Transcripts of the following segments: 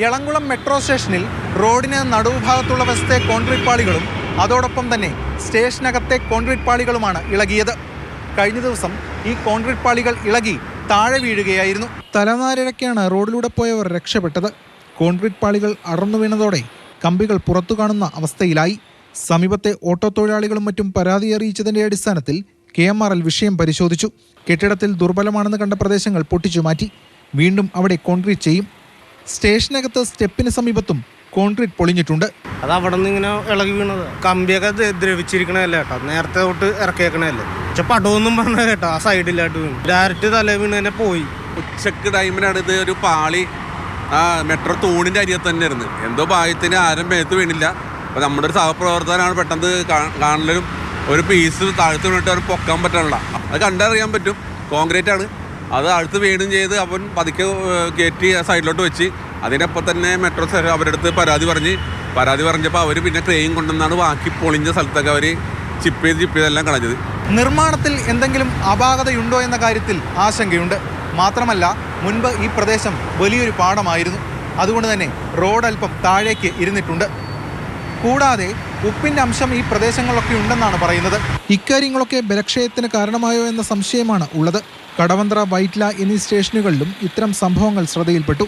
Elamkulam metro സ്റ്റേഷനിൽ റോഡിന് നടുഭാഗത്തുള്ള വശത്തെ കോൺക്രീറ്റ് പാളികളും അതോടൊപ്പം തന്നെ സ്റ്റേഷനകത്തെ കോൺക്രീറ്റ് പാളികളുമാണ് ഇളകിയത്. കഴിഞ്ഞ ദിവസം ഈ കോൺക്രീറ്റ് പാളികൾ ഇളകി താഴെ വീഴുകയായിരുന്നു. തലനാരിഴയ്ക്കാണ് റോഡിലൂടെ പോയവർ രക്ഷപ്പെട്ടത്. കോൺക്രീറ്റ് പാളികൾ അടർന്നു വീണതോടെ കമ്പികൾ പുറത്തു കാണുന്ന അവസ്ഥയിലായി. സമീപത്തെ ഓട്ടോ തൊഴിലാളികളും മറ്റും പരാതി അറിയിച്ചതിന്റെ അടിസ്ഥാനത്തിൽ KMRL വിഷയം പരിശോധിച്ചു. കെട്ടിടത്തിൽ ദുർബലമാണെന്ന് കണ്ട പ്രദേശങ്ങൾ പൊട്ടിച്ചു മാറ്റി. വീണ്ടും അവിടെ കോൺക്രീറ്റ് ചെയ്യും. സ്റ്റേഷനകത്ത് സ്റ്റെപ്പിന് സമീപത്തും കോൺക്രീറ്റ് പൊളിഞ്ഞിട്ടുണ്ട്. അത് അവിടെ നിന്ന് ഇങ്ങനെ ഇളകി വീണത്. കമ്പിയൊക്കെ ദ്രവിച്ചിരിക്കണല്ലേ കേട്ടോ, നേരത്തെ തൊട്ട് ഇറക്കിയേക്കണല്ലേ. പക്ഷെ പടവൊന്നും പറഞ്ഞ കേട്ടോ, ആ സൈഡിലായിട്ട് വീണു. ഡയറക്റ്റ് തല വീണ് തന്നെ പോയി. ഉച്ചക്ക് ടൈമിലാണ് ഇത് ഒരു പാളി മെട്രോ തൂണിൻ്റെ അരിയത്ത് തന്നെ ആയിരുന്നു. എന്തോ ഭാഗ്യത്തിന് ആരും മേത്ത് വീണില്ല. അപ്പോൾ നമ്മുടെ ഒരു സഹപ്രവർത്തകനാണ് പെട്ടെന്ന് കാണലും ഒരു പീസ് താഴ്ത്ത് വീണിട്ട് അവർ പൊക്കാൻ പറ്റാനുള്ള. അത് കണ്ടറിയാൻ പറ്റും, കോൺക്രീറ്റ് ആണ്. അത് അടുത്ത് വീണും ചെയ്ത് അവൻ പതുക്കെ കയറ്റി സൈഡിലോട്ട് വെച്ച് അതിനപ്പം തന്നെ മെട്രോ അവരുടെ അടുത്ത് പരാതി പറഞ്ഞപ്പോൾ അവർ പിന്നെ ക്രെയിൻ കൊണ്ടുവന്നാണ് ബാക്കി പൊളിഞ്ഞ സ്ഥലത്തൊക്കെ അവർ ചിപ്പ് ചെയ്തെല്ലാം കളഞ്ഞത്. നിർമ്മാണത്തിൽ എന്തെങ്കിലും അപാകതയുണ്ടോ എന്ന കാര്യത്തിൽ ആശങ്കയുണ്ട്. മാത്രമല്ല, മുൻപ് ഈ പ്രദേശം വലിയൊരു പാടമായിരുന്നു. അതുകൊണ്ട് തന്നെ റോഡ് അല്പം താഴേക്ക് ഇരുന്നിട്ടുണ്ട്. കൂടാതെ ഉപ്പിൻ്റെ അംശം ഈ പ്രദേശങ്ങളിലൊക്കെ ഉണ്ടെന്നാണ് പറയുന്നത്. ഇക്കാര്യങ്ങളൊക്കെ ബലക്ഷയത്തിന് കാരണമായോ എന്ന സംശയമാണ് ഉള്ളത്. കടവന്ത്ര, വൈറ്റ്ല എന്നീ സ്റ്റേഷനുകളിലും ഇത്തരം സംഭവങ്ങൾ ശ്രദ്ധയിൽപ്പെട്ടു.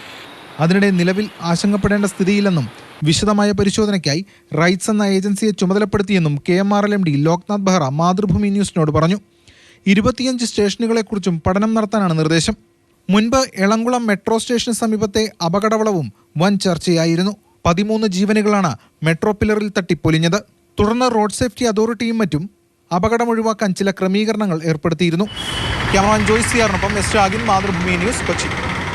അതിനിടെ നിലവിൽ ആശങ്കപ്പെടേണ്ട സ്ഥിതിയില്ലെന്നും വിശദമായ പരിശോധനയ്ക്കായി റൈറ്റ്സ് എന്ന ഏജൻസിയെ ചുമതലപ്പെടുത്തിയെന്നും KMRL MD ലോക്നാഥ് ബെഹ്റ മാതൃഭൂമി ന്യൂസിനോട് പറഞ്ഞു. 25 സ്റ്റേഷനുകളെക്കുറിച്ചും പഠനം നടത്താനാണ് നിർദ്ദേശം. മുൻപ് എളംകുളം മെട്രോ സ്റ്റേഷന് സമീപത്തെ അപകടവളവും വൻ ചർച്ചയായിരുന്നു. 13 ജീവനുകളാണ് മെട്രോ പില്ലറിൽ തട്ടിപ്പൊലിഞ്ഞത്. തുടർന്ന് റോഡ് സേഫ്റ്റി അതോറിറ്റിയും മറ്റും അപകടം ഒഴിവാക്കാൻ ചില ക്രമീകരണങ്ങൾ ഏർപ്പെടുത്തിയിരുന്നു. ക്യാമറമാൻ ജോയ്സ് സിയാറിനൊപ്പം എസ് രാഗിൻ, മാതൃഭൂമി ന്യൂസ്, കൊച്ചി.